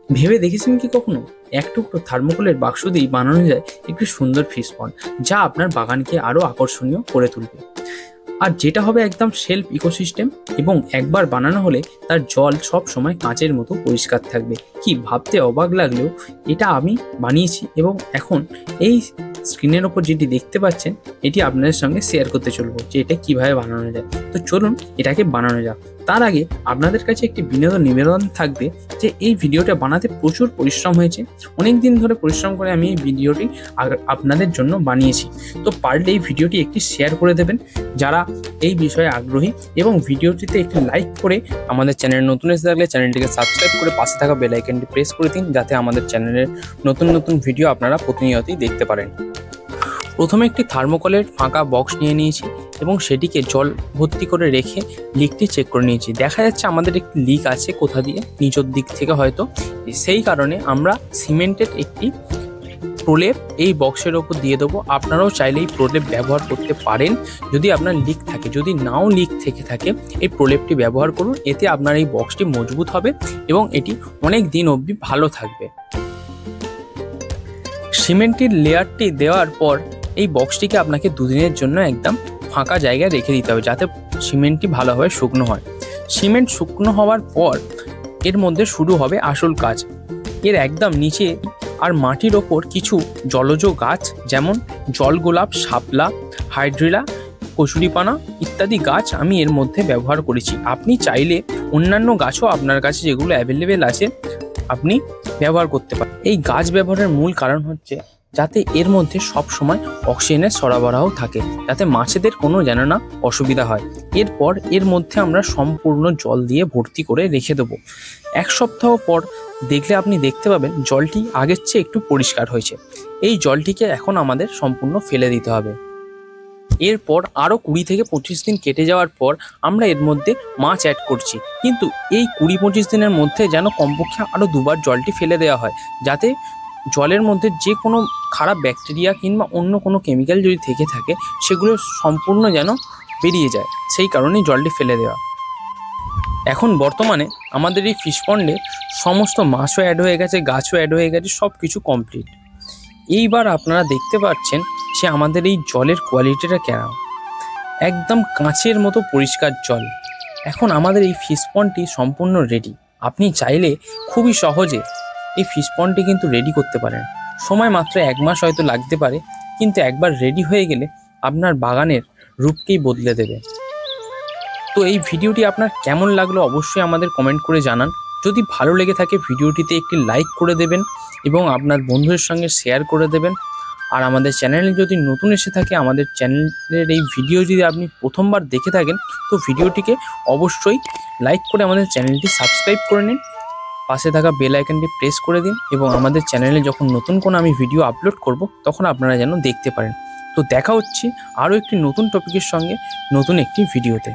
ভেবে দেখেছেন কি কখনো এক টুকরো থার্মোকলের বাক্স দিয়েই বানানো যায় একটি সুন্দর ফিশ পন্ড, যা আপনার বাগানকে আরো আকর্ষণীয় করে তুলবে। আর যেটা হবে একদম সেলফ ইকোসিস্টেম, এবং একবার বানানো হলে তার জল সব সময় কাঁচের মতো পরিষ্কার থাকবে। কি ভাবতে অবাক লাগলেও এটা আমি বানিয়েছি, এবং এখন এই স্ক্রিনের ওপর যেটি দেখতে পাচ্ছেন এটি আপনাদের সঙ্গে শেয়ার করতে চলবো যে এটা কিভাবে বানানো যায়। তো চলুন এটাকে বানানো যাক। তার আগে আপনাদের কাছে একটি বিনোদন নিবেদন থাকবে যে এই ভিডিওটা বানাতে প্রচুর পরিশ্রম হয়েছে। অনেক দিন ধরে পরিশ্রম করে আমি এই ভিডিওটি আপনাদের জন্য বানিয়েছি। তো পারলে এই ভিডিওটি একটি শেয়ার করে দেবেন যারা এই বিষয়ে আগ্রহী, এবং ভিডিওটিতে একটি লাইক করে আমাদের চ্যানেল নতুন এসে থাকলে চ্যানেলটিকে সাবস্ক্রাইব করে পাশে থাকা বেল আইকনটি প্রেস করে দিন, যাতে আমাদের চ্যানেলের নতুন নতুন ভিডিও আপনারা প্রতিনিয়তই দেখতে পারেন। প্রথমে একটি থার্মোকলের ফাঁকা বক্স নিয়ে নিয়েছি এবং সেটিকে জল ভর্তি করে রেখে লিকটি চেক করে নিয়েছি। দেখা যাচ্ছে আমাদের একটি লিক আছে কোথা দিয়ে, নিচের দিক থেকে হয়তো। সেই কারণে আমরা সিমেন্টের একটি প্রলেপ এই বক্সের ওপর দিয়ে দেবো। আপনারাও চাইলে এই প্রলেপ ব্যবহার করতে পারেন যদি আপনার লিক থাকে। যদি নাও লিক থেকে থাকে এই প্রলেপটি ব্যবহার করুন, এতে আপনার এই বক্সটি মজবুত হবে এবং এটি অনেক দিন অবধি ভালো থাকবে। সিমেন্টের লেয়ারটি দেওয়ার পর এই বক্সটিকে আপনাকে দুদিনের জন্য একদম ফাঁকা জায়গায় রেখে দিতে হবে, যাতে সিমেন্টটি ভালোভাবে শুকনো হয়। সিমেন্ট শুকনো হওয়ার পর এর মধ্যে শুরু হবে আসল কাজ। এর একদম নিচে আর মাটির ওপর কিছু জলজ গাছ, যেমন জলগোলাপ, শাপলা, হাইড্রিলা, কচুরিপানা ইত্যাদি গাছ আমি এর মধ্যে ব্যবহার করেছি। আপনি চাইলে অন্যান্য গাছও আপনার কাছে যেগুলো অ্যাভেলেবেল আছে আপনি ব্যবহার করতে পারেন। এই গাছ ব্যবহারের মূল কারণ হচ্ছে যাতে এর মধ্যে সব সময় অক্সিজেনের সরবরাহ থাকে, যাতে মাছেদের কোনো যেন না অসুবিধা হয়। এরপর এর মধ্যে আমরা সম্পূর্ণ জল দিয়ে ভর্তি করে রেখে দেবো। এক সপ্তাহ পর দেখলে আপনি দেখতে পাবেন জলটি আগের চেয়ে একটু পরিষ্কার হয়েছে। এই জলটিকে এখন আমাদের সম্পূর্ণ ফেলে দিতে হবে। এরপর আরও 20 থেকে 25 দিন কেটে যাওয়ার পর আমরা এর মধ্যে মাছ অ্যাড করছি, কিন্তু এই 20-25 দিনের মধ্যে যেন কমপক্ষে আরও দুবার জলটি ফেলে দেওয়া হয়, যাতে জলের মধ্যে যে কোনো খারাপ ব্যাকটেরিয়া কিংবা অন্য কোনো কেমিক্যাল যদি থেকে থাকে সেগুলো সম্পূর্ণ যেন বেরিয়ে যায়। সেই কারণেই জলটি ফেলে দেওয়া। এখন বর্তমানে আমাদের এই ফিশ পন্ডে সমস্ত মাছও অ্যাড হয়ে গেছে, গাছও অ্যাড হয়ে গেছে, সব কিছু কমপ্লিট। এইবার আপনারা দেখতে পাচ্ছেন যে আমাদের এই জলের কোয়ালিটিটা কেমন, একদম কাঁচের মতো পরিষ্কার জল। এখন আমাদের এই ফিশ পন্ডটি সম্পূর্ণ রেডি। আপনি চাইলে খুবই সহজে এই ফিশ পন্ডটি কিন্তু রেডি করতে পারেন। সময় মাত্র 1 মাস হয়তো লাগতে পারে, কিন্তু একবার রেডি হয়ে গেলে আপনার বাগানের রূপকেই বদলে দেবে। তো এই ভিডিওটি আপনার কেমন লাগলো অবশ্যই আমাদের কমেন্ট করে জানান। যদি ভালো লেগে থাকে ভিডিওটিতে একটি লাইক করে দেবেন এবং আপনার বন্ধুদের সঙ্গে শেয়ার করে দেবেন। আর আমাদের চ্যানেলে যদি নতুন এসে থাকে, আমাদের চ্যানেলের এই ভিডিও যদি আপনি প্রথমবার দেখে থাকেন, তো ভিডিওটিকে অবশ্যই লাইক করে আমাদের চ্যানেলটি সাবস্ক্রাইব করে নিন, পাশে থাকা বেল আইকনটি প্রেস করে দিন, এবং আমাদের চ্যানেলে যখন নতুন কোনো আমি ভিডিও আপলোড করব তখন আপনারা যেন দেখতে পারেন। তো দেখা হচ্ছে আরও একটি নতুন টপিকের সঙ্গে নতুন একটি ভিডিওতে।